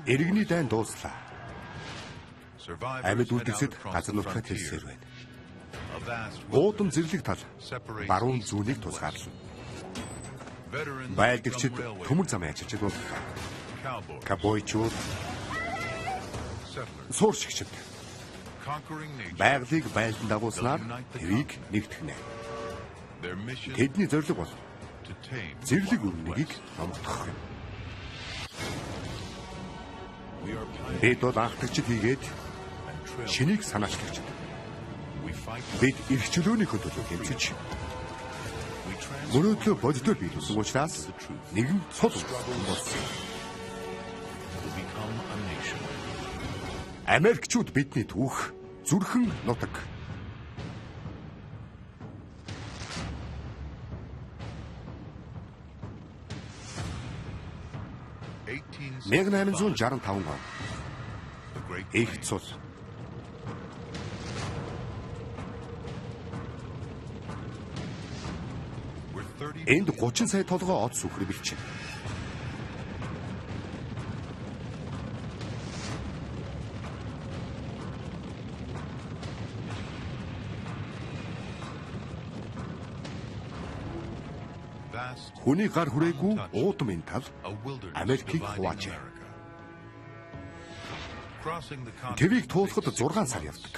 Иргэний дайн дууслаа. Амьд үлдгэсэд газар нутгаа тэлсээр байна. Уудам зэрлэг тал баруун зүүнийг тусгаарлана. Байлдагчид төмөр замын ажилчид бол кабойчууд, сууршигчид байгалыг байлдан дагуулснаар тэрийг нэгтгэнэ. Тэдний зорилго бол зэрлэг өрнөгийг номтгох юм. Бид бол анхдагчид хийгээд шинийг санаачлагчид. Бид эрх чөлөөнийхөө төлөө хэмжиж мөрөөдлөө боддоор биелүүлсэн учраас нэгэн цул болсон. Америкчууд бидний түүх, зүрхэн нутаг. (1865) он. Их цул. Энд 30 сая толгой од сүхэр бэлчээ. Хүний гар хүрээгүй уудмын тал Америкийг хуваажээ. Тэвийг туулахад 6 сар явдаг.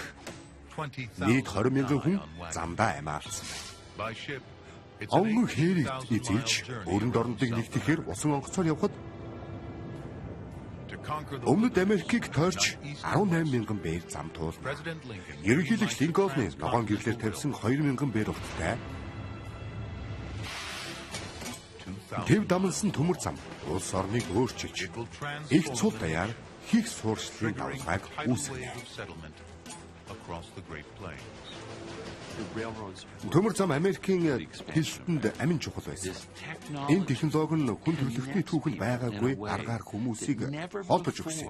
Нийт 20 мянган хүн замдаа амиалсан. Онгон хэрийг эзэлж өрөнд орнодыг нэгтгэхээр усан онгоцоор явхад Өмнөд Америкийг тойрч 18 мянган бээр зам туулна. Ерөнхийлөгч Линкольны ногоон гэрлээр тавьсан 2 мянган бээр урттай тэв дамнсан төмөр зам улс орныг өөрчилж их цул даяар хийх суурьшлын давлгааг үүсгэнэ. Төмөр зам Америкийн хэлтэнд амин чухал байсан. Энэ технологи нь хүн төрөлхтний түүхэнд байгаагүй аргаар хүмүүсийг холбож өгсөн.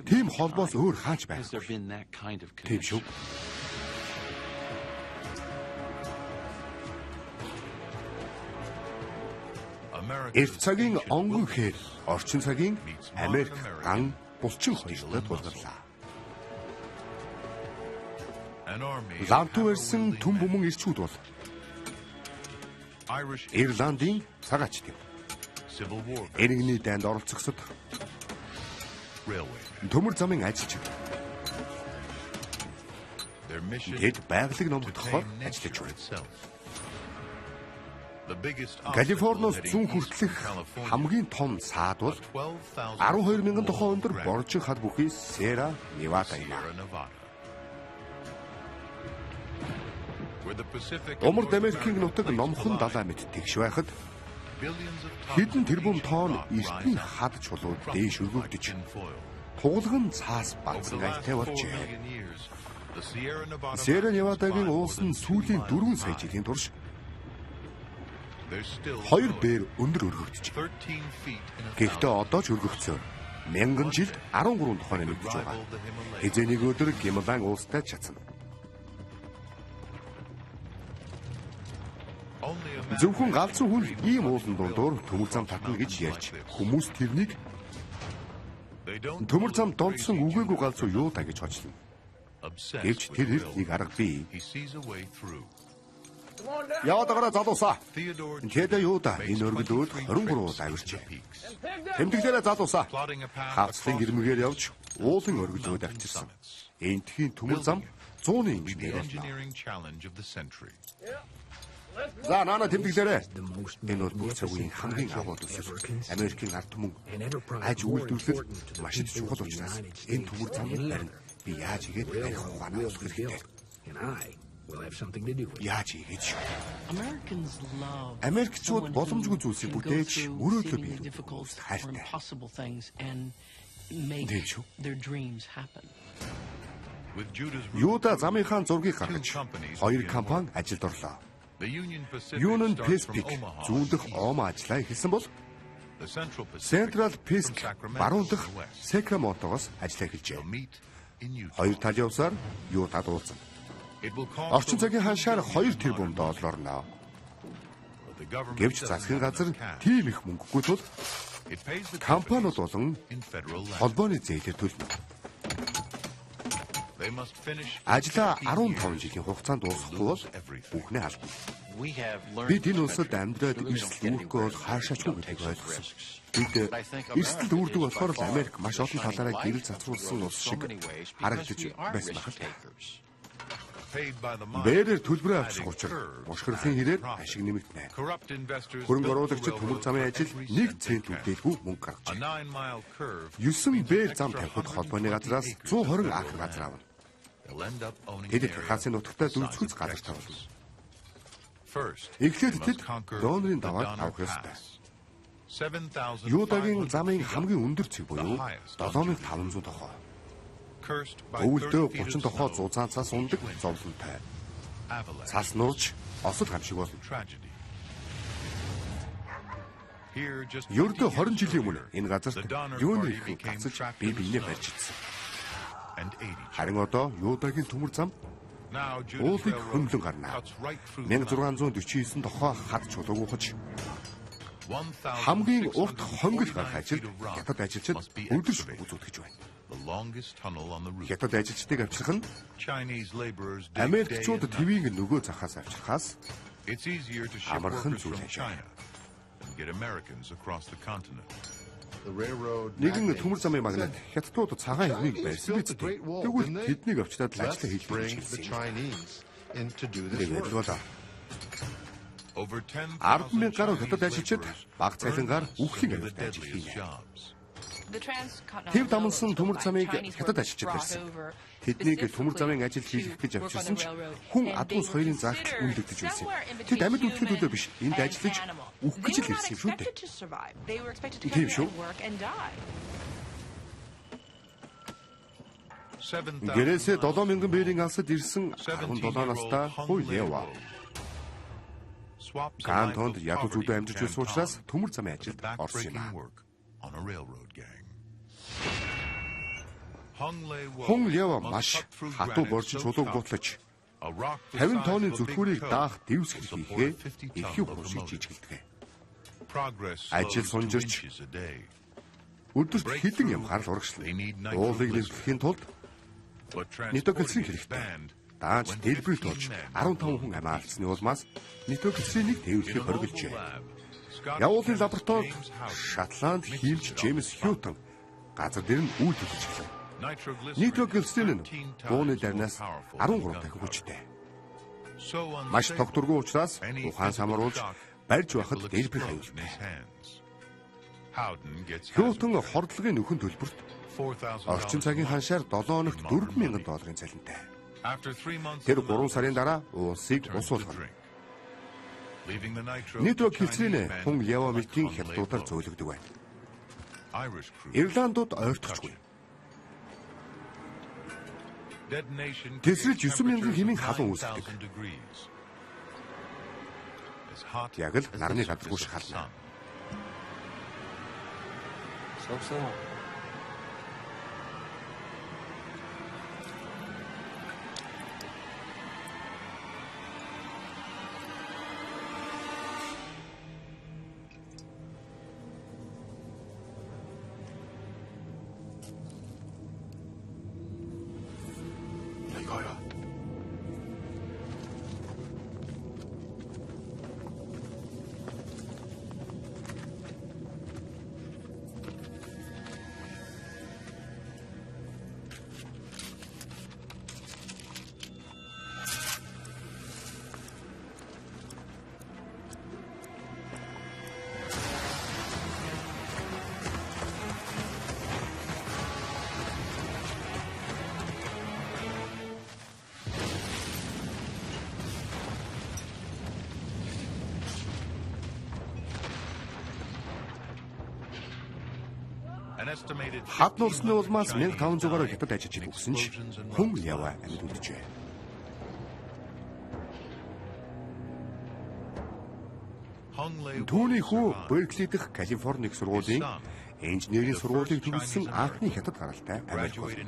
Тийм холбоос өөр хаач байхгүй. Тийм шүү. Эрт цагийн онгон хээр, орчин цагийн Америк ган булчин хоёртой тулгарлаа. Лавтуу ирсэн түн бүмэн ирчүүд бол Ирландын цагаачд юм. Иргэний дайнд оролцогсод төмөр замын ажилчид тэд байгалыг номтгохоор ажиллаж байна. Калифорниос зүүн хүртэлх хамгийн том саад бол 12 мянган тухайн өндөр боржин хад бүхий Сера Невада юм. Умард Америкийн нутаг номхон далай мэт тэгш байхад хэдэн тэрбум тонн эртний хад чулууд дээш өргөгдөж туглаган цаас бацсан гайтай болжээ. Сера Невадагийн уулс нь сүүлийн 4 сая жилийн турш 2 бээр өндөр өргөгдөж. Гэхдээ одоо ч өргөгцөөр 1000 жилд 13 тухайн нэмэгдэж байгаа. Хизээнийг өдөр Гималайн уулстай чадсан. Зөвхөн галзуу хүн ийм уулан дундуур төмөр зам татна гэж ярьж хүмүүс тэрнийг төмөр зам донцсон үгээгүй галзуу юу та гэж хочлоо. Гэвч тэр нэг арга бий. Яваад агараа залуусаа. Тэдэ юу да энэ өргөдөөд 23 уул авирчээ. Тэмдэглээрээ залуусаа. Хавцлын гэрмэгээр явж уулын өргөдөөд авчирсан. Энтхийн төмөр зам 100-ны инженер болно. За наана тэмдэглээрээ. Энэ бол бүх цагийн хамгийн агуу төсөл. Америкийн ард түмэн аж үйлдвэрлэл маш их чухал учраас энэ төмөр замыг барин би яаж игээд арих ухаанаа олох хэрэгтэй. Яаж ийгэж шүү. Америкчууд боломжгүй зүйлсийг бүтээж мөрөөдлөө биелүүлж хайртай. Тийм шүү. Юуда замынхаа зургийг гаргаж 2 компани ажилд орлоо. Union Pacific зүүн дэх Ома ажиллаа эхэлсэн бол Central Pacific баруун дэх Sacramento-гоос ажиллаа эхэлжээ. 2 тал явсаар Юудад уулзсан. Орчин цагийн ханшаар 2 тэрбум доллар орно. Гэвч засгийн газар тийм их мөнгөгүй тул Компаниуд болон холбооны зээлээр төлнө. Ажлаа 15 жилийн хугацаанд дуусгахгүй бол бүхнээ алдна. Бид энэ улсад амьдраад эрсдэл үүрхгүй бол хаашаачгүй гэдгийг ойлгосон. Бид эрсдэлд үүрдэг болохоор л Америк маш олон талаараа гэрэл цацруулсан улс шиг харагдаж байсан байна. Бээрээр төлбөрөө авчих учраас бушхралын хэрээр ашиг нэмэгдэнэ. Хөрөнгө оруулагчид төмөр замын ажил 1 цент үдээлгүй мөнгө гаргажээ. 9 бээр зам тавихад холбооны газраас 120 акр газар авна. Тэд хасын нутагтаа дөрвцгүц газар тавлаа. Эхлээд тэд донорын давааг авах ёстой. Юдагийн замын хамгийн өндөр цэг буюу 7500 тохоо. Өвөлдөө 30 тохоо 100 цаанцаас ундаг зовлонтой. Цас нууж осол хамшиг болно. Ердөө 20 жилийн өмнө энэ газарт юуны их гацж бие биенээ барьж ирсэн. Харин одоо Юдагийн төмөр зам уулыг хөндлөн гарна. 1649 тохоо хад чулууг ухаж хамгийн урт хонгил гарах ажил хятад ажилчид өдөрж үзүүлж байна. Хятад ажилчдыг авчрах нь Америкчууд твийг нөгөө захаас авчрахаас амархан зүйл ажээ. Нэгэн төмөр замын магнат хятадууд цагаан хэмийг барьсан биз дээ. Тэгвэл тэднийг авчраад ажлаа хийх гэж хэлсэн. Тэгээд бол 10,000 гаруй хятад ажилчид баг цалингаар үхлийн аюултай ажил хийнэ. Тэв дамнсан төмөр замыг хятад ажилчид барьсан. Тэднийг төмөр замын ажил хийх гэж авчирсан ч хүн адуун соёлын заагт үнэлэгдэж байсан. Тэд амьд үлдэхэд төлөө биш, энд ажиллаж үхэх гэж л ирсэн юм шүү дээ. Тийм шүү. Гэрээсээ 7,000 бээрийн алсад ирсэн 17 настай хуу Лева. Кантонд ядуу зүудэ амьдарч байсан учраас төмөр замын ажилд орсон юм. Хүн Лева маш хатуу боржиж чулууг бутлаж 50 тонны зүтгүүрийг даах дэвс хийхээ эрхий хуршиж жижигэлдэг. Ажил сунжирч өдөрт хэдэн юм харал урагшлаа. Уулыг нэвтгэхийн тулд нитогэлсрийн хэрэгтэй. Даанч дэлбэрэлт болж 15 хүн амиа алдсны улмаас нитогэлсрийн нэг тээвэрлэхийг хоригложээ. Явуулын лабораторид Шотланд хиймж Джеймс Хьютон газар дээр нь үйл хөдлөж эхлэв. Нитроглицерин нь бууны дарнаас 13 дахин хүчтэй. Маш тогтворгүй учраас ухаан самруулж барьж байхад дэлбэрэх аюултай. Хьютон хордлогын нөхөн төлбөрт орчин цагийн ханшаар 7 хоногт $4,000 цалинтай. Тэр 3 сарын дараа улсыг усуулгав. Нитроглицерин хүн Ява мэтийн хятадуудаар зөөлөгдөг байна. Ирландууд ойртогчгүй. Тэсрэж 9,000 хэмээн халуун үүсдэг. Яг л нарны гадаргуу шиг хална. Хад нуурсны улмаас 1500 гаруй хятад ажилчид өгсөн ч хүн Ява амьд үлджээ. Түүний хүү Беркли дэх Калифорни их сургуулийн инженерийн сургуулийг төгссөн анхны хятад гаралтай Америк болно.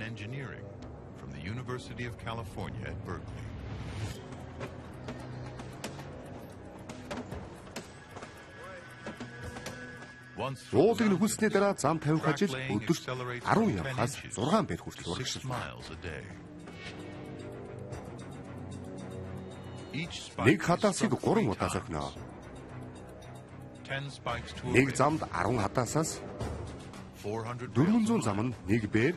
Уулыг нөхөлсний дараа зам тавих ажил өдөрт 10 явахаас 6 бет хүртэл урагшилна. Нэг хадаасыг 3 удаа зохино. Нэг замд 10 хадаасаас 400 зам нь нэг бээр.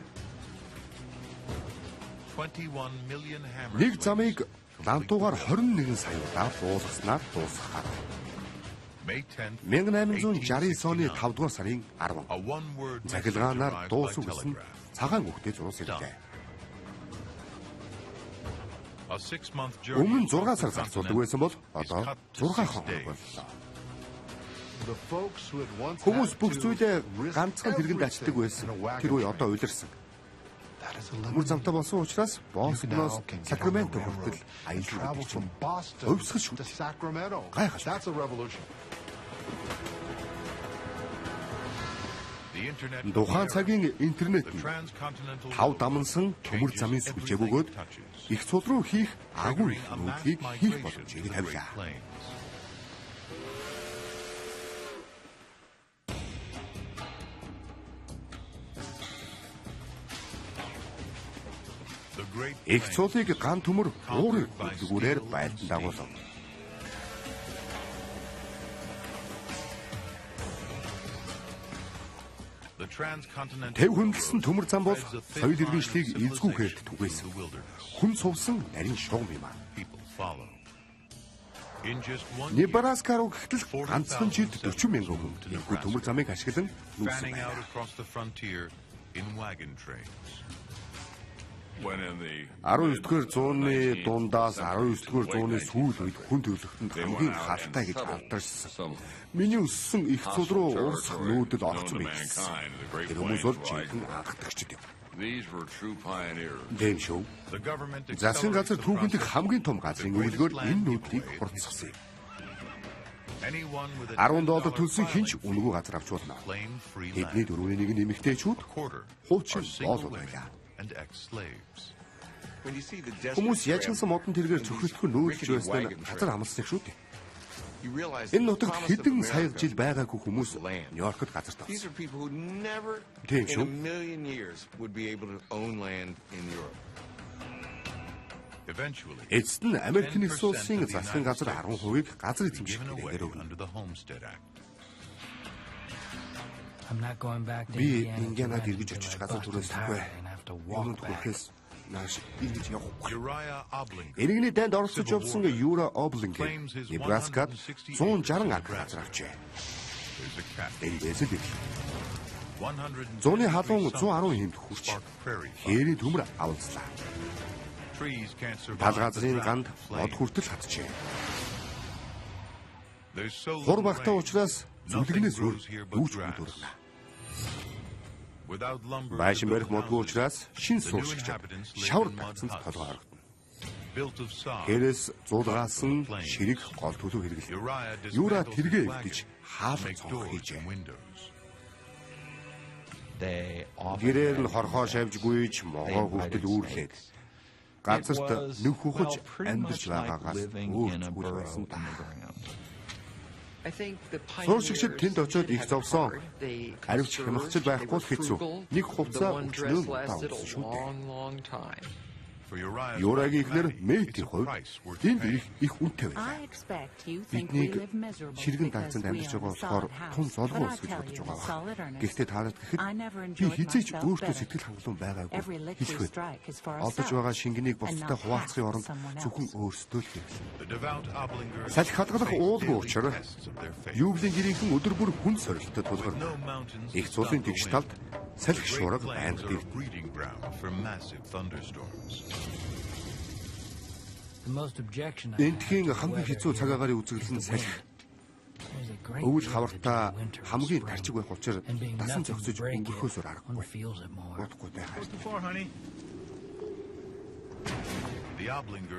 Нэг замыг лантуугаар 21 сая удаа буулгаснаар дуусгах. 1869 оны 5 дугаар сарын 10 захилгаанаар дуусах гэсэн цагаан үгтэй зурус ирлээ. Өмнө нь 6 сар зарцуулдаг байсан бол одоо 6 хоног боллоо. Хүмүүс бүх зүйлээ ганцхан хэрэгэнд ачдаг байсан. Тэр үе одоо улирсан. Төмөр замтай болсон учраас Бостоноос Сакраменто хүртэл аялал хийсэн. Өвсгөл шүү. Гайхалтай. Тухайн цагийн интернет нь 5 дамнсан төмөр замын сүлжээ бөгөөд их цул руу хийх агуу их нүүдлийг хийх боломжийг тавилаа. Их цулыг ган төмөр уурын зүгүүрээр байлдан дагуулав. Тэв хөндлөсөн төмөр зам бол соёл иргэншлийг эзгүүхээр түгээсэн. Хүн сувсан нарийн шугам юм аа. Небраска руу гэтэл ганцхан жилд 40 мянган хүн энэхүү төмөр замыг ашиглан нүүсэн байна. 19-р зууны дундаас 19-р зууны сүүл үед хүн төрөлхтөнд хамгийн халтай гэж алдаршсан. Миний өссөн их цул руу урсах нүүдэл орцсон байсан. Тэр хүмүүс бол жинхэнэ анхдагчид юм. Дэм шүү. Засгийн газар түүхэнд хамгийн том газрын өгөлгөөр энэ нүүдлийг хурцсан юм. $10 төлсөн хинч үнэгүй газар авч болно. Тэдний дөрвийн нэг нь эмэгтэйчүүд хуучин боолууд байлаа. Хүмүүс яжгансан модон тэргээр цөхрөлтгөө нүүлж байсан нь газар амлсан шүү дээ. Энэ нутагт хэдэн сая жил байгаагүй хүмүүс Нью-Йоркт газар тавьсан. Тийм шүү. Эцэст нь Америк нэгдсэн улсын засгийн газар 10%-ийг газар эзэмших хэрэгээр өгнө. Би Индианад эргэж очиж газар түрээсэхгүй. Юунд хүрэхээс нааш эргэж явахгүй. Иргэний дайнд оролцож явсан Юра Облинг Небраскад 160 акр газар авчээ. Эндээс л 100-ны халуун 110 хэмт хүрч хээрийн төмөр авалцлаа. Тал газрын ганд мод хүртэл хатжээ. Хур багтаа учраас зүлгнээс өөр юу ч бүдүүрнэ. Байшин барих модгүй учраас шин сууршигч шавар татсан толгой харагдана. Хэрээс зулгаасан ширэг гол төлөв хэрэглэв. Юра тэргээ эвдэж хаалт цонх хийжээ. Гэрээр нь хорхоо шавж гүйж могоо хүртэл үүрлээд газарт нүх хухаж амьдарч байгаагаас өөр зүйл байсан та. Сууршигчид тэнд очиод их зовсон. Аривч хямгчл байхгүй л хэцүү. Нэг хувцас өчнөө удаа уусан шүү дээ. Юрагийн ихнэр Мэйтийн хувьд тэнд их үнэтэй байлаа. Биднийг ширгэн дагцанд амьдарч байгаа болохоор тун золгоо ус гэж бодож байгаа. Гэхдээ таадад гэхэд би хизээч өөртөө сэтгэл хангалуун байгаагүй хэлэх байт. Олдож байгаа шингэнийг бусдад хуваалцахын оронд зөвхөн өөрсдөө л хэлсэн. Салхи хадгалах уулгүй учраас Юблийн гэрийнхэн өдөр бүр хүн сорилтод тулгарна. Их цулын тэгш талд салхи шуурга байнга дэрдэ. Энтхийн хамгийн хэцүү цаг агаарын үзэгдэл нь салхи. Өвөл хавартаа хамгийн тарчиг байх учраас дасан зогсож өнгөрөхөөсөр аргагүй. Бодохгүй байхаа.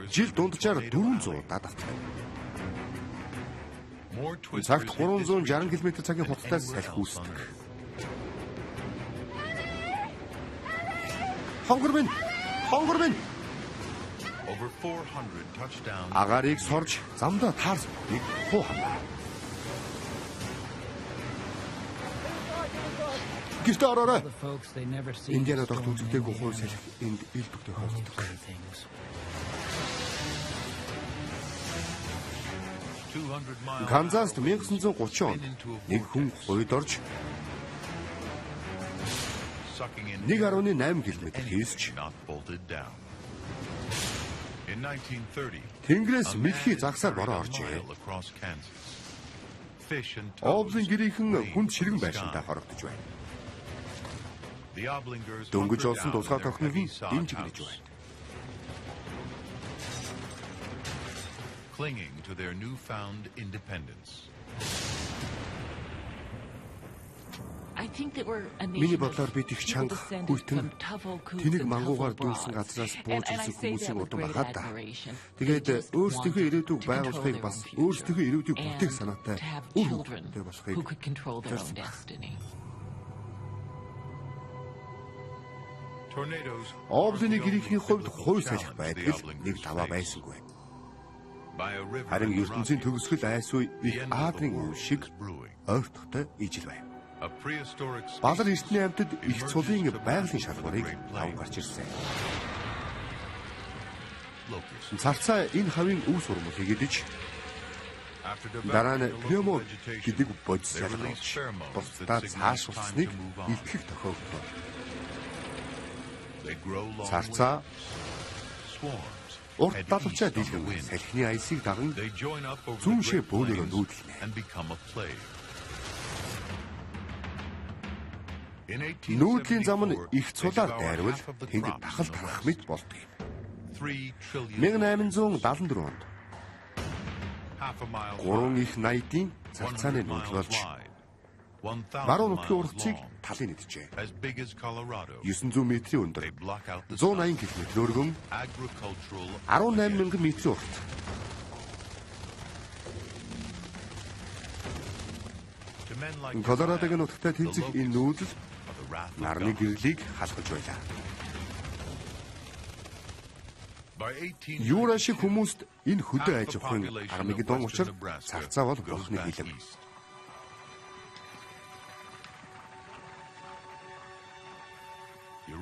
Жил дунджаар 400 удаа давтав. Цагт 360 км/цагийн хурдтай салхи үүсдэг. Хонгор минь! Хонгор минь! Агаарыг сорж замдаа таарсан бүхнийг хуу ханаа. Гэртээ ороорой. The folks they never see. Индианад огт үзэгдээгүй хууль салхи энд ил бүхтэй холддог. Канзаст 1930 онд нэг хүн хойд орж 1.8 км хийсч Тэнгэрээс мэлхий загсаар бороо оржээ. Овлын гэрийнхэн хүнд ширгэн байшинтай хорогдож байна. Дөнгөж олсон тусгай тохнол нь дэмжигдэж байна. Clinging to their newfound independence. Миний бодлоор бид их чанга хүйтэн тэнийг мангуугаар дүүрсэн газраас бууж ирсэн хүмүүсийн удам багаад та. Тэгээд өөрсдийнхөө ирээдүйг байгуулахыг бас өөрсдийнхөө ирээдүйг бүтээх санаатай үр хөвгтэй болохыг зорьсон байна. Овлын гэрийнхний хувьд хууль салхи байдаг л нэг даваа байсангүй. Харин ертөнцийн төгсгөл айсгүй их аадрын үе шиг ойртохтой ижил байна. Балар эртний амьтад их цулын байгалийн шалгуурыг аван гарч ирсэн. Царцаа энэ хавийн өв сурмалыг идэж дараа нь пнемо гэдэг бодис шалгуулж бусдаа цаашруулсныг илтгэх тохиолдол. Царцаа урт далавчаа дийлгэн салхины аясыг даган зүүншээ бөөнөрөө нүүдэлнэ. Нүүдлийн зам нь их цулаар дайрвал тэнд тахал тарах мэт болдог юм. 1874 онд 3 их найдын царцааны нүүдэл болж баруун нутгийн ургацыг талын нэдэжээ. 900 метрийн өндөр 180 км өргөн 18,000 метрийн урт. Колорадогийн нутагтай тэнцэх энэ нүүдэл нарны гэрлийг халахж байлаа. Юура шиг хүмүүст энэ хөдөө аж ахуйн Армагеддон учир царцаа бол бурхны бэлэм.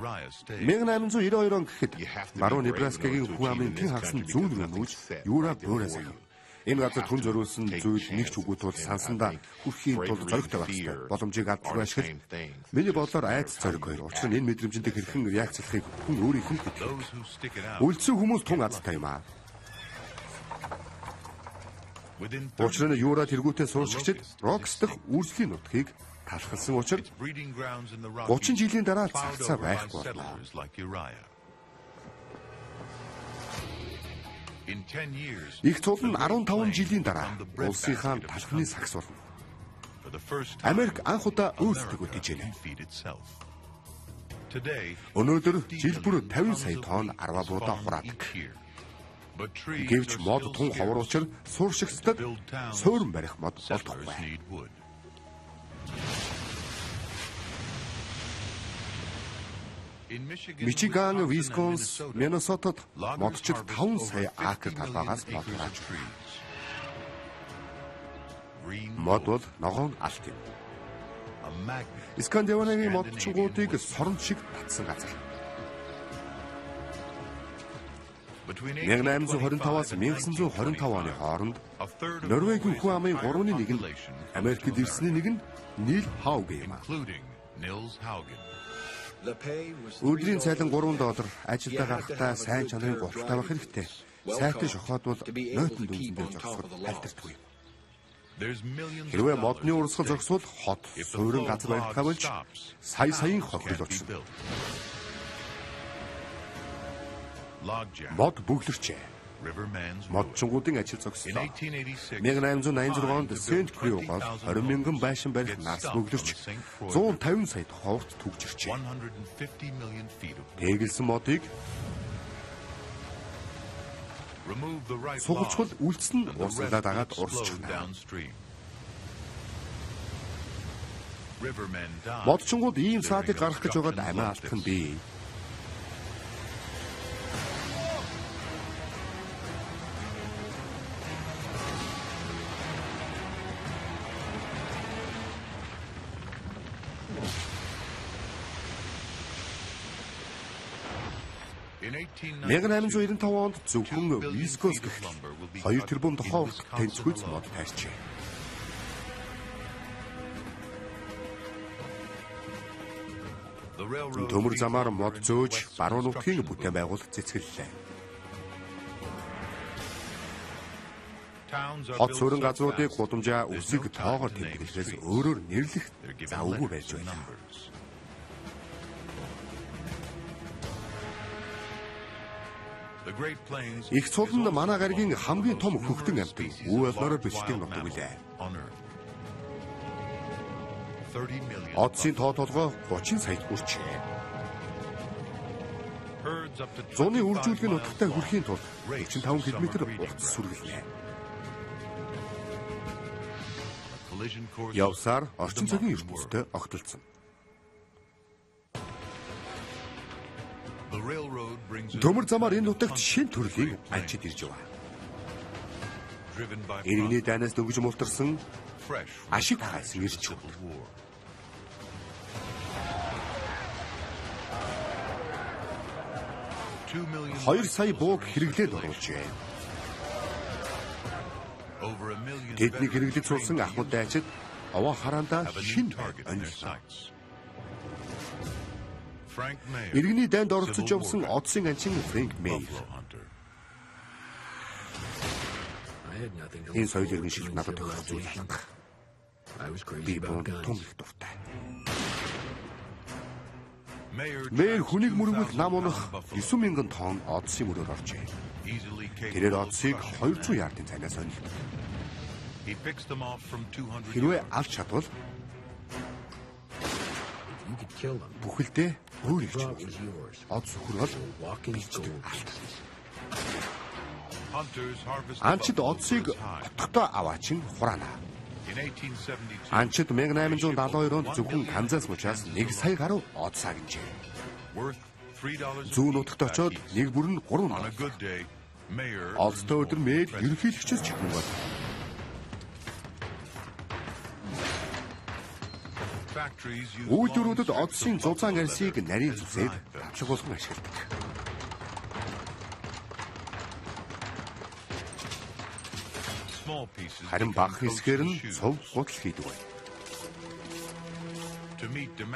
1892 он гэхэд баруун Небраскагийн хүн амын тэн хагас нь зүүн рүү нүүж Юура бөөрэ сахив. Энэ газар хүн зориулсан зүйл нэг ч үгүй тул сансандаа хүрхийн тулд зоригтой байх ёстой. Боломжийг алдалгүй ашиглаж миний бодлоор айц зориг хоёр. Учир нь энэ мэдрэмжтэй хэрхэн реакцлахыг хүн өөрийнх нь хэлдэг. Үлдсэн хүмүүс тун азтай юм аа. Учир нь Юура тэргүүтээ сууршигчид Рокс дахь үрслийн нутгийг талхалсан учраас 30 жилийн дараа царцаа байхгүй боллоо. Их цул нь 15 жилийн дараа улсынхаа талхны сагс болно. Америк анх удаа өөрсдөө дижээ. Өнөөдөр жил бүр 50 сая тонн арва буудаа хураадаг. Гэвч мод тун ховор учир сууршигчдад суурин барих мод болдохгүй. Мичиган, Висконс, Миннесотад модчид 5 сая акр талбайгаас мод хурааж байна. Мод бол ногоон алт юм. Скандинавийн модчингуудыг сорон шиг татсан газар. 1825-аас 1925 оны хооронд Норвегийн хүн амын 3-1 нь Америкт ирсний нэг нь Нил Хауген юм. Өдрийн цалин $3, ажилдаа гарахдаа сайн чанарын гуталтай байх хэрэгтэй. Сайтай шохоод бол нойтон дүнсэн дээр зогсоход альтэрдгүй. Хэрвээ модны урсгал зогсвол хот суурин газар баригдахаа болж саяын хохирол очно. Мод бүглэрчээ. Модчингуудын ажил зогслоо. 1886 онд Сент Крю гол 20,000 байшин барих нарс бүглэрч 150 сая ховрт түгжирчээ. Тэгэлсэн модыг сугалчвал үлдсэн урсгалаа дагаад урсчихна. Модчингууд ийм саадыг гаргах гэж байгаад амиа алдах нь бий. 1895 онд зөвхөн вискос гэх 2 тэрбум тухайн урт тэнцвүүц мод таарчээ. Төмөр замаар мод зөөж баруун нутгийн бүтээн байгуулалт цэцгэллээ. Хот суурин газруудыг гудамжаа үсэг тоогоор тэмдэглэхээс өөрөөр нэрлэх завгүй байж байлаа. Их цулнд манай гаригийн хамгийн том хөхтөн амьтан үе болоороо бэлтгэн нутаг билээ. Одсын тоо толгой 30 саяд хүрчээ. Зуны үржүүлгийн нутагтай хүрэхийн тулд 45 км утас сүргэлнэ. Явсаар орчин цагийн ертөнцтэй огтлцсон. Төмөр замаар энэ нутагт шин төрлийн анчид ирж яваа. Иргэний дайнаас дөнгөж мултарсан ашиг хайсан ирчүүд. 2 сая бууг хэрэглээд оруулжээ. Тэдний хэрэглэж суулсан ахмад дайчид овоо хараандаа шин онилсон. Иргэний дайнд оролцож явсан одсын анчин Фрэнк Мэйр. Энэ соёл иргэншилт надад тохиолдох зүйл алга. Би буунд том их дуртай. Мэйр хүнийг мөргөл нам унах 9,000 тонн одсын мөрөөр оржээ. Тэрээр одсыг 200 ярдын цайнаас онилдог. Хэрвээ алж чадвал бүхэлдээ өөр их чинь од сүхэр бол билждэг алт. Анчид одсыг отгодоо аваачин хураана. Анчид 1872 онд зөвхөн Канзас мужаас 1 сая гаруй од сагнажээ. Зүүн нутагт очоод нэг бүр нь 3 доллар. Олдтой өдөр Мэйр ерөнхийлөгчөөс чихэн бол. Үйлдвэрүүдэд одсын зузаан арсыг нарийн зүсээд тавлаг болгон ашигладаг. Харин бага хэсгээр нь цов гутал хийдэг байна.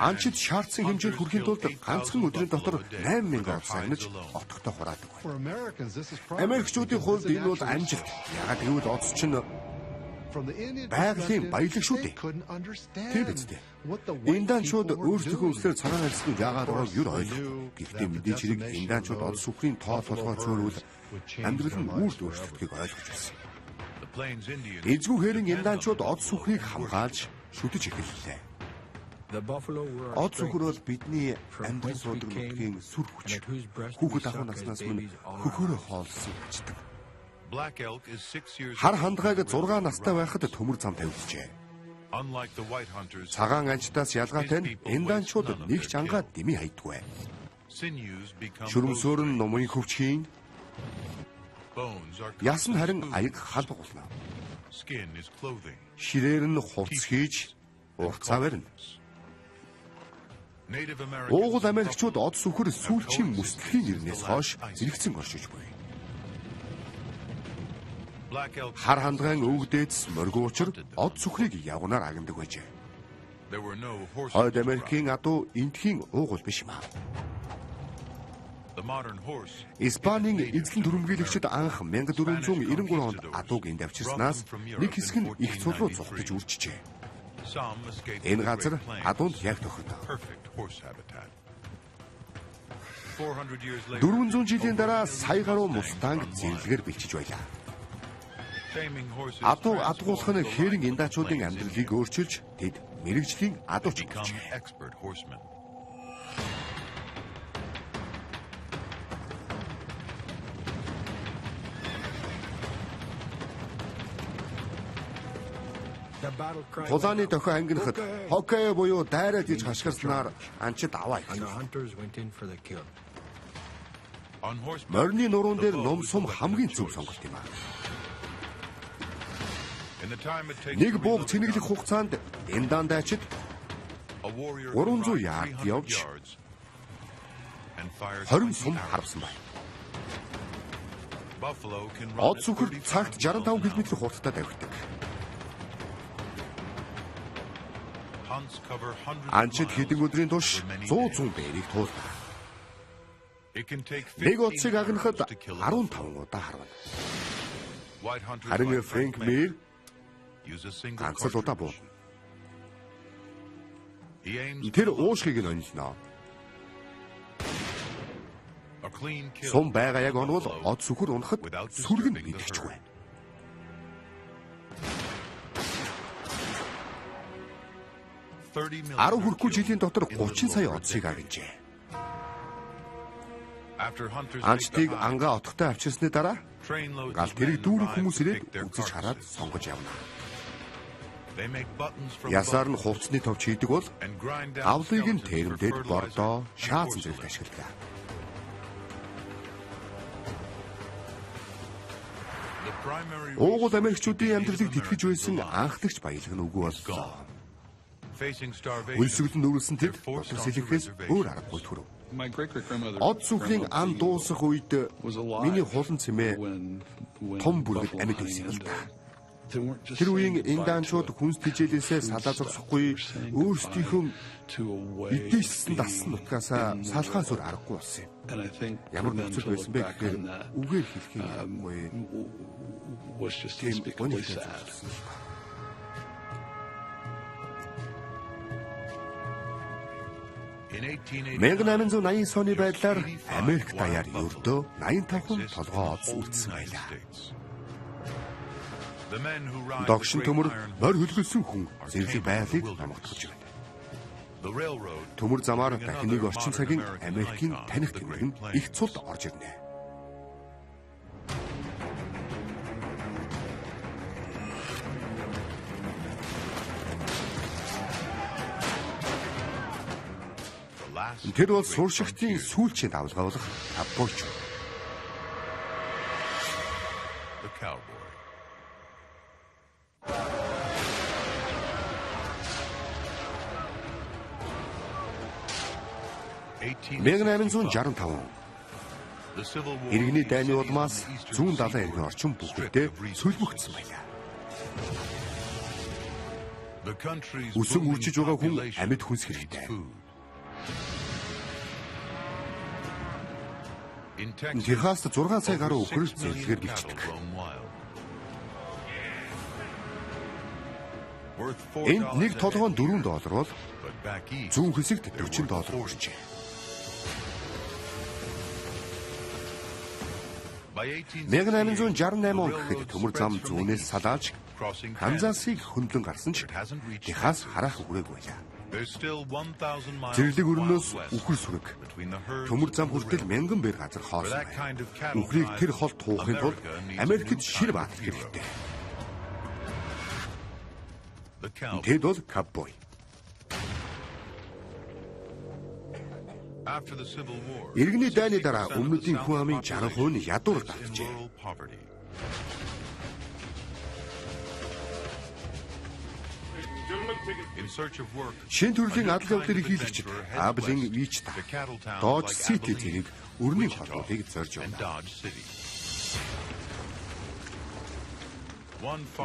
Анчид шаардсан хэмжээнд хүрэхийн тулд ганцхан өдрийн дотор 8,000 од сагнаж отгодоо хураадаг байна. Америкчуудын хувьд энэ бол амжилт. Яагаад гэвэл одс чинь байгалийн баялаг шүү дээ. Тийм биз дээ. Индаанчууд өөрсдөө өслөөр цагаан арсны яагаад ороод юр ойлгохгүй. Гэхдээ мэдээж хэрэг индаанчууд од сүхрийн тоо толгой цөөрвөл амьдрал нь үрд өөрчлөгдөхийг ойлгож байсан. Эзгүй хэрэн индаанчууд од сүхрийг хамгаалж шүтэж эхэллээ. Од сүхэр бол бидний амьдрал суудаг нутгийн сүр хүч. Хүүхэд ахуй наснаас минь хөхөөрөө хоолсон ачдаг. Хар хандгааг 6 настай байхад төмөр зам тавьжээ. Цагаан анчтаас ялгаатай нь индаанчууд нэг ч ангаа дэмий хайдаггүй. Шүрмсөөр нь номын хөвчхийн яс нь харин аяг халбаг болно. Ширээр нь хувцс хийж уртцаа барина. Уугуул Америкчууд од сүхэр сүүлчийн мөсөлхийн нэрнээс хойш зэрэгцэн оршиж буй. Хар хандгаан өвгдөөс моргуу учир од сүхрийг явганаар агнадаг байжээ. Хойд Америкийн адуу энтхийн уугуул биш юм аа. Испанийн эзлэн түрэмгийлэгчид анх 1493 онд адууг энд авчирснаас нэг хэсэг нь их цул руу зугтаж үржижээ. Энэ газар адуунд яг тохирдог. 400 жилийн дараа сая гаруй мустанг зэрлэгээр бэлчиж байлаа. Адуу адгуулах нь хэрэг индаачуудын амьдралыг өөрчилж тэд мэрэгжлийн адууч болжээ. Тулааны дохио ангинахад хоккей буюу дайраад иж хашгирснаар анчид аваа ихлээ. Морины нуруун дээр ном сум хамгийн зөв сонголт юм аа. Нэг бууг цэнэглэх хугацаанд индаан дайчид 300 ярд явж 20 сум харвсан байна. Од сүхэр цагт 65 км хурдтай давхидаг. Анчид хэдэн өдрийн турш 100 бээрийг туулдаг. Нэг удсыг агнахад 15 удаа харвана. Харин Фрэнк Мир ганц л удаа буу. Тэр уушгийг нь онилноо. Сум байгаа яг онвол од сүхэр унахад сүргэн мэдчихгүй. 10 хүрэхгүй жилийн дотор 30 сая одсыг агнжээ. Анчдыг ангаа отготой авчирсны дараа гал тэрэг дүүрэн хүмүүс ирээд үзэж хараад сонгож явна. Ясаар нь хувцсны товч хийдэг бол авлыг нь тэрэмдээд бордоо, шаазан зэрэгт ашигладаг. Уугуул Америкчуудын амьдралыг тэтгэж байсан анхдагч баялаг нь үгүй боллоо. Үлсгэлэн нүүрсэн тэд дотор сэлэхээс өөр аргагүй төрөв. Од сүхрийн ан дуусах үед миний хулан цэмээ том бүргэд амьд байсан л да. Тэр үеийн индаанчууд хүнс тижээлээсээ салаа зогсохгүй өөрсдийнхөө эдээссэн дасан нутгаасаа салхаас өөр аргагүй болсон юм. Ямар нөхцөл байсан бэ гэхээр үгээр хэлэх юмгүй. Тийм гонхтой байсан. 1889 оны байдлаар Америк даяар ердөө 85 хүн толгоо одс үлдсэн байлаа. Догшин төмөр морь хөлгөлсөн хүн зэрлэг байдлыг намгатгаж байна. Төмөр замаар дахин нэг орчин цагийн Америкийн таних тэмдэг нь их цулд орж ирнэ. Тэр бол суршигчдын сүүлчийн давлгаа болох кавбойч. Иргэний дайны улмаас зүүн далайн иргэн орчин бүхэдээ сүлбэгдсэн байлаа. Үсэн үржиж байгаа хүн амьд хүнс хэрэгтэй. Техаст 6 сая гаруй өхөр зэрлэгээр бичдэг. Энд нэг толгойн $4 бол зүүн хэсэгт $40 хүрчээ. 1868 он гэхэд төмөр зам зүүнээс салаалж Канзасыг хөндлөн гарсан ч Техас харах үгүйг байлаа. Зэрлэг өрнөөс үхэр сүрэг төмөр зам хүртэл 1000 бэр газар хоосон байна. Үхрийг тэр хол туухын тулд Америкт шир баатар хэрэгтэй. Тэд бол кавбой. Иргэний дайны дараа өмнөдийн хүн амын 60% нь ядуур давжээ. Шин төрлийн адал явдлыг хийлэгчид Аблын Вичта, Додж Сити зэрэг өрний холбоотыг зорж байна.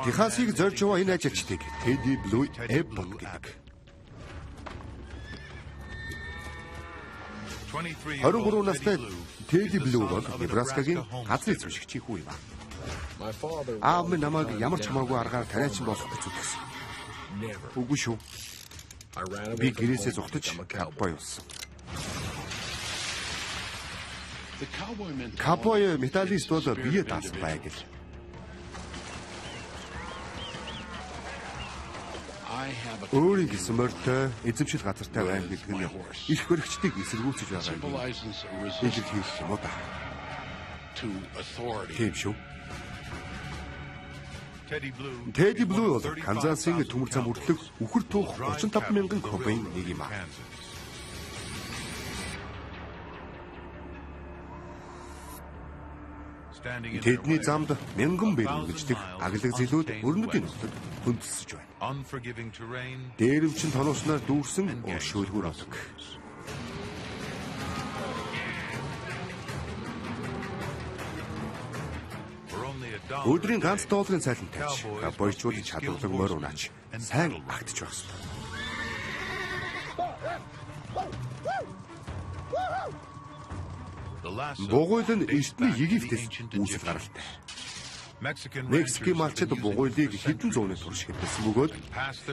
Техасыг зорж яваа энэ ажилчдыг Тэди Блу Эббот гэдэг. 23 настай Тэди Блу бол Небраскагийн газрын эзэмшигчийн хүү юм. Аав минь намайг ямар ч хамаагүй аргаар тариачин болох гэж үзсэн. Үгүй шүү. Би гэрээсээ зугтаж кавбой болсон. Кавбой металлист бол бие даасан байг л. Өөрийн гэсэн морьтой эзэмшил газартай байна гэдэг нь их хөрөгчдийг эсэргүүцэж байгаа юм. Ижил хийх юм уу та? Тийм шүү. Тэди Блу бол Канзасын төмөр зам хүртэлх үхэр тух 35,000 кубын нэг юм аа. Тэдний замд 1000 бэр үргэлжлэх аглаг зэлүүд өрнөдийн нутагт хөндөлсөж байна. Дээрвчин тоноосноор дүүрсэн уршөөлгөр авдаг. Өдрийн ганц $1 цалин тавьж, ковбойчууд чадварлаг морь унаач сайн агтж байх ёстой. Бугуйл нь эртний Египтэд үүсэл гаралтай. Мексикийн малчид бугуйлыг хэдэн зууны турш хэвлэсэн бөгөөд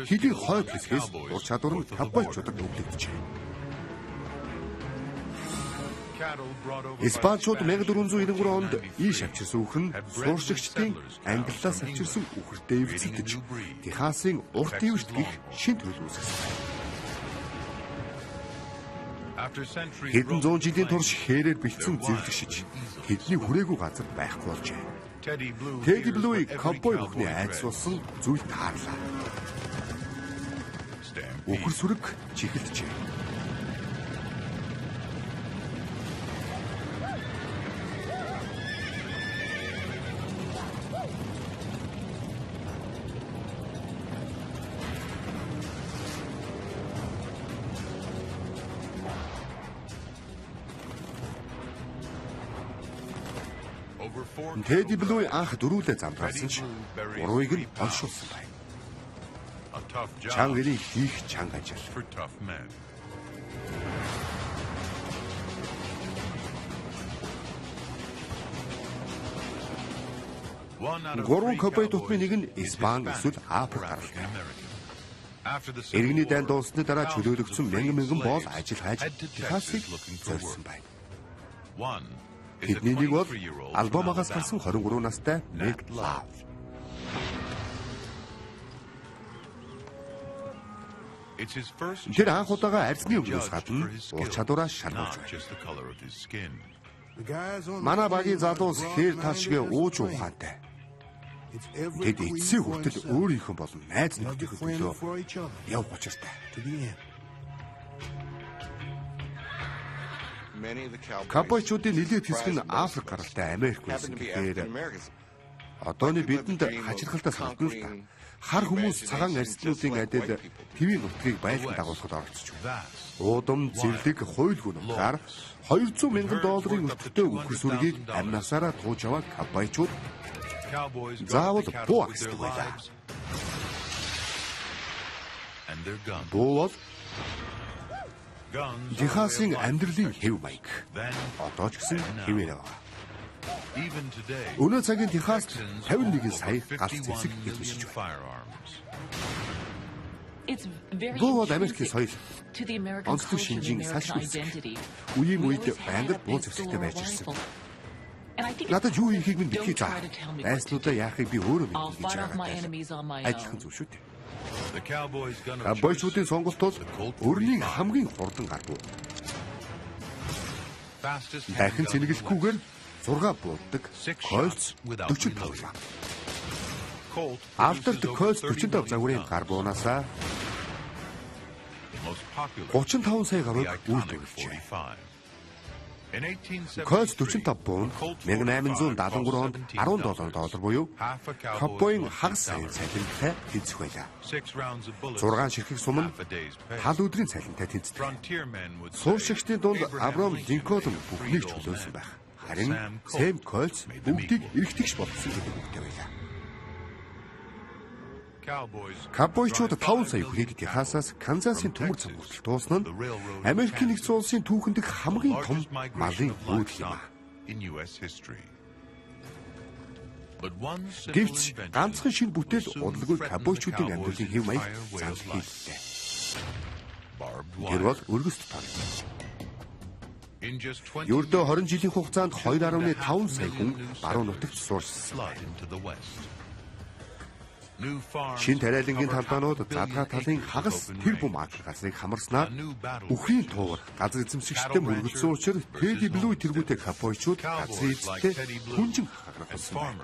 хэдийн хойд хэсгээс ур чадвар нь ковбойчуудад өгөгдөжээ. Испанчууд 1493 онд ийш авчирсан үхэр нь сууршигчдын Англиас авчирсан үхэртэй эвцэлдэж Техасын урт ивэрт гих шин төрөл үүсгэсэн. Хэдэн зуун жилийн турш хэрээр бэлдсэн зэрлэгшиж тэдний хүрээгүй газар байхгүй болжээ. Teddy Blue ковбой бүхний айдас болсон зүйл таарлаа. Үхэр сүрэг чихэлджээ. Teddy Blue анх дөрүүлээ замбраасан ч гурвыг нь олшуулсан байна. Чанга ирэх хийх чанга ажил. Гурван ковбой тутмын нэг нь Испани эсвэл Африк гаралтай. Иргэний дайн дууссаны дараа чөлөөлөгдсөн мянган боол ажил хайж Техасыг зорьсон байна. Тэдний нэг бол Албамагаас гарсан 23 настай Meg Love. Тэр анх удаага арьсны өвгөөс гадна ур чадвараа шалгуулж байна. Манай багийн залуус хээр тал шигэ ууж ухаантай. Тэд эцсийн хүртэл өөрийнхөө болон найз нөхдөдөө явах учиртай. Ковбойчуудын нэлээд хэсэг нь Африк гаралтай Америк байсан гэхээр одооны бидэнд хачирхалтай санагдана л та. Хар хүмүүс цагаан арьснуудын адил твийн нутгийг байлдан дагуулахад оролцож байна. Уудам, зэрлэг, хуйлгүй нутгаар $200,000 өртөгтэй үхэр сүргийг амнасаараа тууж аваад ковбойчууд заавал буу ахсдаг байлаа. Буу бол Техасын амьдралын хэв маяг. Одоо ч гэсэн хэвээр байгаа. Өнөө цагийн Техаст 51 сая галт зэвсэг эзэмшиж байна. Буу бол Америкийн соёл, онцлог шинжийн салшгүй хэсэг. Үеийн үед байнгын буу зэвсэгтэй байж ирсэн. Надад юу хийхийг минь битгий заа. Найснуудаа яахыг би өөрөө мэднэ гэж байгаа. Адилхан зүйл шүү дээ. Ковбойчуудын сонголт бол өрний хамгийн хурдан гар буу. Дахин цэнэглэхгүйгээр 6 бууддаг Colts 45 лав. Алдарт Colts 45 загварын гар буунасаа 35 сая гаруйг үйлдвэрлэжээ. Colts 45 буун 1873 онд $17 буюу ковбойн хагас сая цалинтай тэнцэх байлаа. 6 ширхэг сум нь тал өдрийн цалинтай тэнцдэг. Сууршигчдын дунд Авраам Линкольн бүхнийг чөлөөлсөн байх. Харин Сэм Colts бүгдийг эргэтгэж болсон гэдэг үгтэй байлаа. Ковбойчууд 5 сая хүнийг Техасаас Канзасын төмөр цам хүртэл дуусан нь Америкийн нэгдсэн улсын түүхэнд хамгийн том малын үүдл юм. Гэвч ганцхан шинэ бүтээл удалгүй ковбойчуудын амьдралын хэв маяг занл хийлээ. Тэр бол өргөст тоо. Ердөө 20 жилийн хугацаанд 2.5 сая хүн баруун нутагт суурьсан. Шин тариалангийн талбаанууд задгаа талын хагас тэр бум акр газрыг хамарснаар үхрийн туур газар эзэмшигчтэй мөргөлсөн учраас Teddy Blue тэргүүтэй ковбойчууд газрын эзэлтэй хүнжин хаграхсан байна.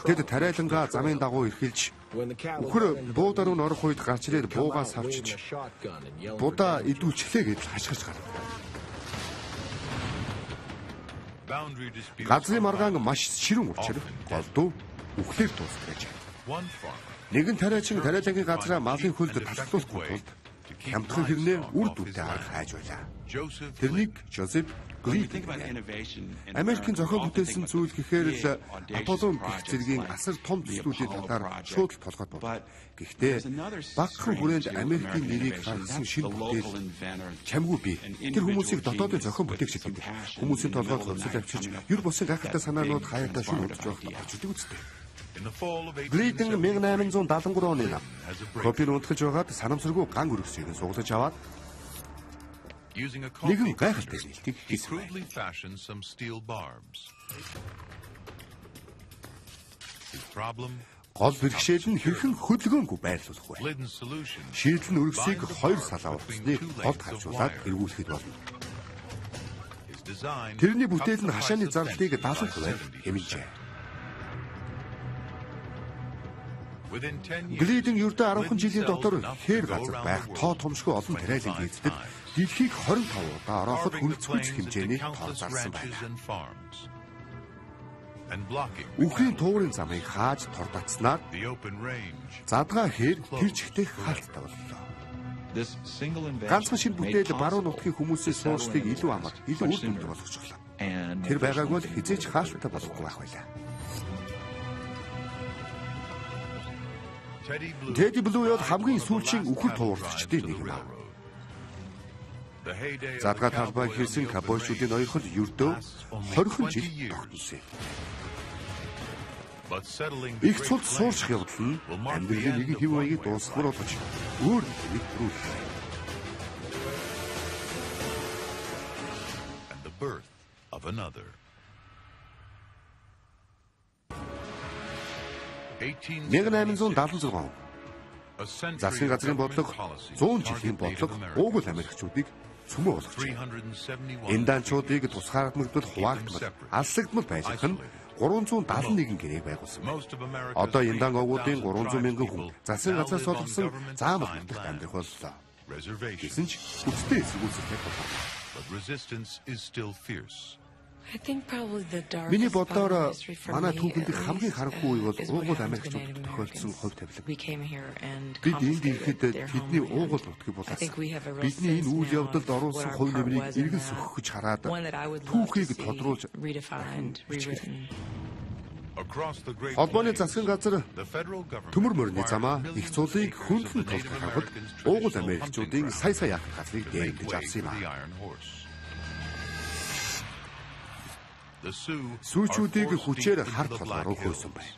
Тэд тариалангаа замын дагуу эрхэлж үхэр буудар руу орох үед гарч ирээд буугаас авчиж будаа идүүлчлээ гэж хашгирч гарав. Газрын маргаан маш ширүүн учир голдуу үхлээр дуусгаж байна. Нэгэн тариачин тариалангийн газраа малын хөлд талхлуулахгүй тулд хямдхан хэрнээ үр дүнтэй арга хайж байлаа. Тэрнийг Жозеф Глидинг Америкийн зохион бүтээсэн зүйл гэхээр л Аполлон гэх зэргийн асар том төслүүдийн талаар шууд толгойд бод. Гэхдээ багахан хүрээнд Америкийн нэрийг гаргасан шинэ бүтээл чамгүй бий. Тэр хүмүүсийг дотоодын зохион бүтээгч гэдэг. Хүмүүсийн толгойд хувьсэл авчирч, юр босын гайхалтай санаанууд хаяадаа шүн удаж байхад очдөг үстэй. Глидинг 1873 оны нам копиг унтгаж байгаад санамсаргүй ган өргөсийг суглаж аваад нэгэн гайхалтай нээлтийг хийсэн. Гол бэрхшээл нь хэрхэн хөдөлгөөнгүй байрлуулах вэ? Шийдэл нь өргөсийг 2 салаа утасныг голд хавчуулаад эргүүлэхэд болно. Тэрний бүтээл нь хашааны зардалыг 70% хэмжээ. Глидинг ердөө 10 жилийн дотор хээр газар байх тоо томшгүй олон тариалан хийдэг дэлхийг 25 удаа орооход хүрэлцэх хэмжээний тоо зарсан байна. Үхрийн туурын замыг хааж тордоцснаар задгаа хээр тэр чигтээ хаалттай боллоо. Ганцхан шинэ бүтээл баруун нутгийн хүмүүсийн суурьшдыг илүү амар, илүү үр дүндэр болгочихлоо. Тэр байгааг бол хизээч хаалттай болохгүй байх байлаа. Teddy Blue бол хамгийн сүүлчийн үхэр туурлагчдын нэг юм. Задгаа талбай хийсэн кабойчуудын ноёрхол ердөө 20 жил тогтсон. Их цулд суурьших явдал нь амьдралын нэг хэв маягийг дуусгахаар болж өөр нэг төрүүлэх. And the birth of another. 1876 засгийн газрын бодлого 100 жилийн бодлого уугуул Америкчуудыг цөмөө болгочихсон. Инданчуудыг тусгаардмагдвал хуваагдмал, алслагдмал байлгах нь 371 гэрээг байгуулсан. Одоо индан овгуудын 300 мянган хүн засгийн газраас олгосон заамал нутагт амьдрах боллоо. Гэсэн ч хүчтэй эсэргүүцэлтэй боллоо. Миний бодлоор манай түүхэнд хамгийн харанхуй үе бол уугуул Америкчуудад тохиолдсон хувь тавилан. Бид энд ирэхэд тэдний уугуул нутгийг булаасан. Бидний энэ үйл явдалд оруулсан хувь нэмрийг эргэл сөхөж хараад түүхийг тодруулж Холбооны засгийн газар төмөр мөрний замаа их цулыг хөндлөн толгой харахад уугуул Америкчуудын сая яах газрыг дээрэмдэж авсан юм а. Сүүчүүдийг хүчээр хар толгоор хөөсөн байна.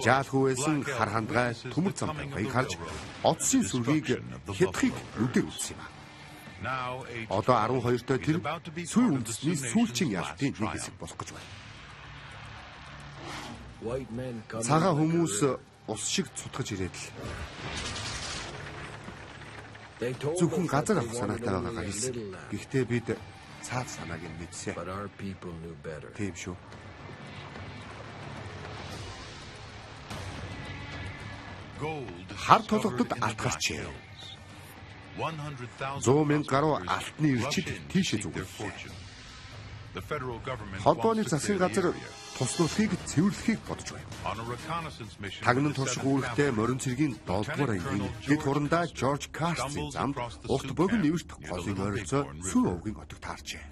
Жаал хөвөөсөн хар хандгай төмөр зам байгааг харж оцсын сүргийг хятхыг нүдээр үзсэн юм а. Одоо 12-той тэр сүй үндэсний сүүлчийн ялтын нэг хэсэг болох гэж байна. Цагаан хүмүүс ус шиг цутгаж ирээд л зөвхөн газар авах санаатай байгаагаа хэлсэн. Гэхдээ бид цаад санааг нь мэдсэн. Тийм шүү. Хар толгодод алт гарчээ. 100,000 гаруй алтны ирчид тийшээ зүгэллээ. Холбооны засгийн газар туслуулахыг цэвэрлэхийг бодож байна. Тагнан турших үүрэгтэй морин цэргийн 7-р ангийн дэд хурандаа Жорж Кастийн замд урт богино нэвэрт голыг ойролцоо сүү овгийн отог таарчээ.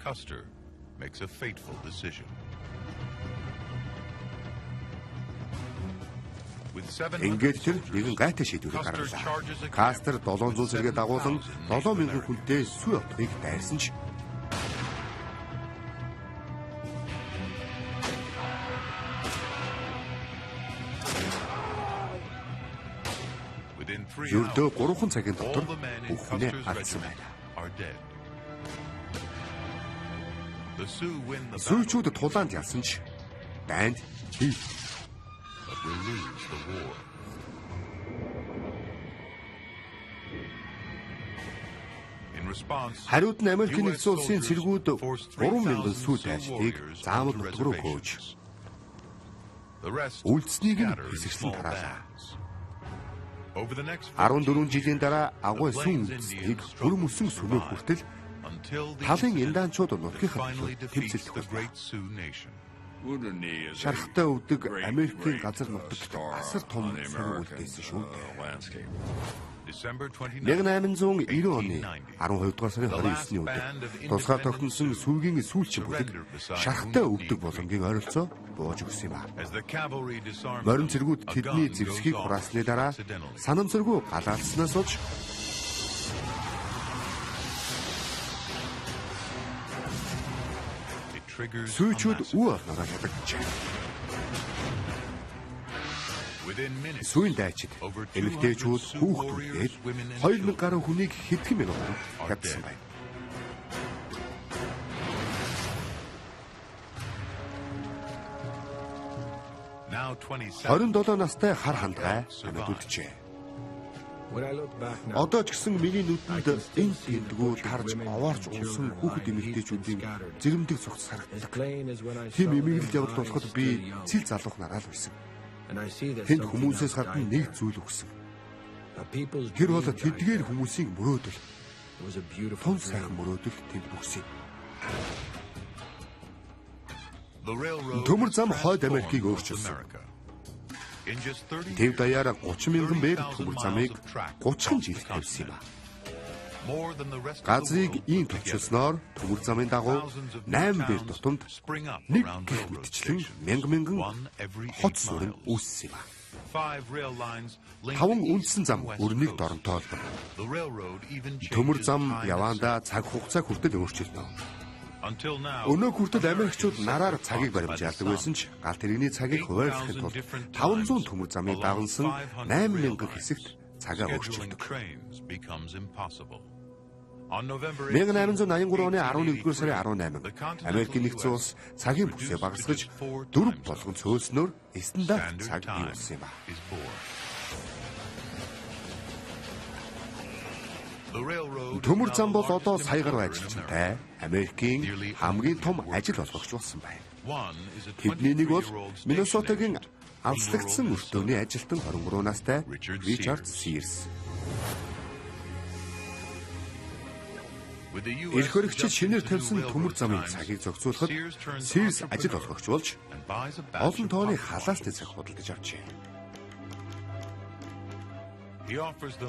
Ингээд тэр нэгэн гайтай шийдвэрийг гаргалаа. Кастер 700 сэргээ дагуулan 7,000 хүнтэй сүү отгийг дайрсан ч ердөө 3 цагийн дотор бүх хүнээ алдсан байна. Сүүчүүд тулаанд ялсан ч дайнд хий. Хариуд нь Америкийн нэгдсэн улсын цэргүүд 3,000 сүү дайчдыг заавал нутаг руу хөөж үлдсэнийг нь хэсэгчлэн тараалаа. 14 жилийн дараа агуй сүн үндэстнийг бүрэн мөсөн сүмөө хүртэл талын индаанчууд нутгийнхаа тэмцэлдэх болно. Шархтай өвдөг Америкийн газар нутагт асар том сүм үлдээсэн шүү дээ. 1890 оны 12 дугаар сарын 29-ний өдөр тусгаар тогтносон сүүгийн сүүлчийн бүлэг шархтай өвдөг боломжийн ойролцоо бууж өгсөн юм а. Морин цэргүүд тэдний зэвсгийг хураасны дараа санамсаргүй галаалснаас болж сүйчүүд үе олноороо хадагджээ. Сүйн дайчид эмэгтэйчүүд хүүхдүүдгээд 2000 гаруй хүнийг хэдхэн минутанд хадсан байна. $27 настай хар хандгай амьд үлджээ. Одоо ч гэсэн миний нүдэнд энэ тэндгүү тарж овоорч унсан хүүхэд эмэгтэйчүүдийн зэрэмдэг цогц харагддаг. Тийм эмэглэл явдал болоход би цэл залуух нараа л байсан. Тэнд хүмүүсээс гадна нэг зүйл өгсөн. Тэр бол тэдгээр хүмүүсийн мөрөөдөл. Тун сайхан мөрөөдөл тэнд өгсөн. Төмөр зам хойд Америкийг өөрчилсөн. Тэв даяараа 30,000 бээр төмөр замыг 30 жил тавьсан юм а. Газрыг ийм төвчилсноор төмөр замын дагуу 8 бээр тутамд нэг гих мэтчлэн мянган хот сүрэн үүссэн юм а. 5 үндсэн зам өрнийг доронтоолдог. Төмөр зам яваандаа цаг хугацаа хүртэл өөрчилнө. Өнөө хүртэл Америкчууд нараар цагийг баримжаалдаг байсан ч гал тэрэгний цагийг хуваарлахын тулд 500 төмөр замыг дагнсан 8,000 хэсэгт цагаа өөрчилдөг. 1883 оны 11-р сарын 18 Америкийн нэгдсэн улс цагийн бүсээ багасгаж 4 болгон цөөлснөөр стандарт цаг бий болсон юм а. Төмөр зам бол одоо сая гаруй ажилчтай Америкийн хамгийн том ажил олгогч болсон байна. Тэдний нэг бол Миннесотагийн алслагдсан өртөөний ажилтан 23 настай Ричард Сирс. Эх хөрөгчид шинээр тавьсан төмөр замын цагийг зохицуулахад Сирс ажил олгогч болж олон тооны халаасны цаг худалдаж авчээ.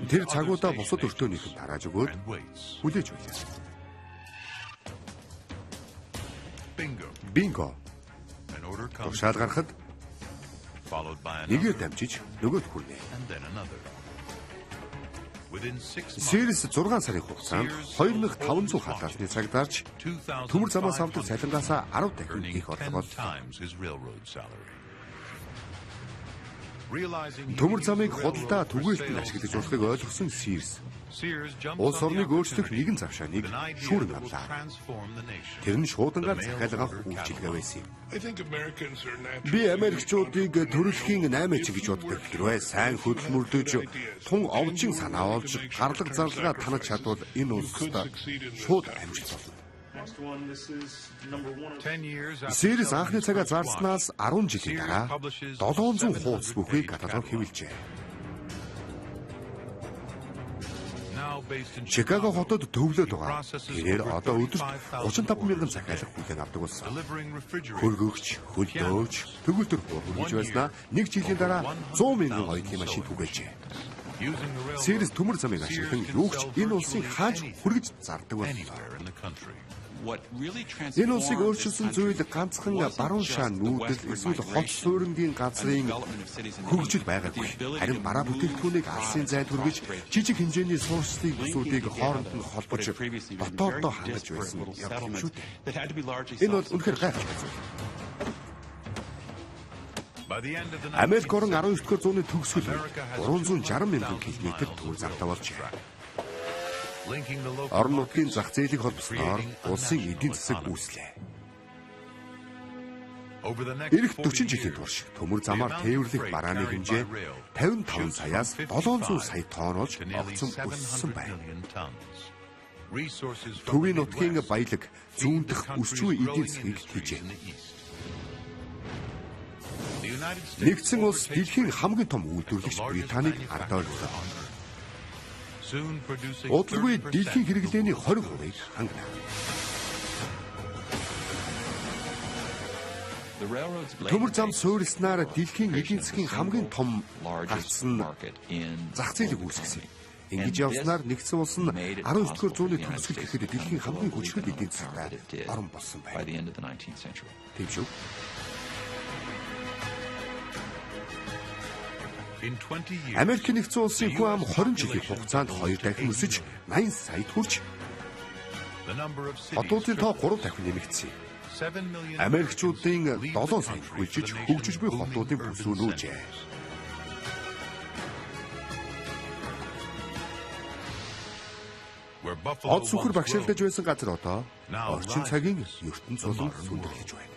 Тэр цагуудаа бусад өртөөнийх нь тарааж өгөөд хүлээж байлаа. Бинго. Тушаал гарахад нэгээр дамжиж нөгөөд хүрнэ. Сирс 6 сарын хугацаанд 2500 халаасны цаг дарж төмөр замаас авдаг цалингаасаа 10 дахин их орлого оллоо. Төмөр замыг худалдаа түгээлтэн ашиглаж болохыг ойлгосон Сирс улс орныг өөрчлөх нэгэн завшааныг шүүрэн авлаа. Тэр нь шуудангаар захиалгах үйлчилгээ байсан юм. Би Америкчуудыг төрөлхийн 8 ч гэж боддог. Хэрвээ сайн хөдөлмөрлөж, тун овжин санаа олж, гарлаг зарлага танаж чадвал энэ улсад шууд амжилт болно. Сирс анхны цагаа зарснаас 10 жилийн дараа 700 хуудас бүхий каталог хэвлэжээ. Чикаго хотод төвлөд байгаа. Тэрээр одоо өдөрт 35,000 захиалга хүлээн авдаг болсон. Хөргөгч, хөлдөөч, төгөлдөр хүргэж байснаа нэг жилийн дараа 100,000 оюутны машин түгээжээ. Сирс төмөр замыг ашиглан юугч энэ улсын хааж хүргэж зардаг байлаа. Энэ улсыг өөрчилсөн зүйл ганцхан баруун шаа нүүдэл эсвэл хот суурингийн газрын хөгжил байгаагүй. Харин бараа бүтээгдэхүүнийг алсын зайд хүргэж жижиг хэмжээний суурьслыг бүсүүдийг хооронд нь холбож дотооддоо хангаж байсан явдал юм шүү дээ. Энэ бол үнэхээр гайхалтай зүйл. Америк орн 19-р зууны төгсгөл 360,000 км төмөр замтай болжээ. Орон нутгийн зах зээлийг холбосноор улсын эдийн засаг үүслээ. Ирэх 40 жилийн турш төмөр замаар тээвэрлэх барааны хэмжээ 55 саяас 700 сая тонн болж огцом өссөн байна. Төвийн нутгийн баялаг зүүндх өсчгүй эдийн засгийг хийжээ. Нэгдсэн улс дэлхийн хамгийн том үйлдвэрлэгч Британийг ардаа орлоо. Удалгүй дэлхийн хэрэглээний 20%-ийг хангана. Төмөр зам суурилснаар дэлхийн эдийн засгийн хамгийн том гарцсан зах зээлийг үүсгэсэн. Ингэж явснаар нэгдсэн улс нь 19-р зууны төгсгөл гэхэд дэлхийн хамгийн хүчрхэг эдийн засгийн орн болсон байна. Тийм шүү. Америк нэгдсэн улсын хүн ам 20 жилийн хугацаанд 2 дахин өсөж 80 саяд хүрч хотуудын тоо 3 дахин нэмэгдсэн. Америкчуудын 7 сая хүлжиж хөгжиж буй хотуудын бүс рүү нүүжээ. Од сүхэр багшаалдаж байсан газар одоо орчин цагийн ертөнц болон сүндэрлэж байна.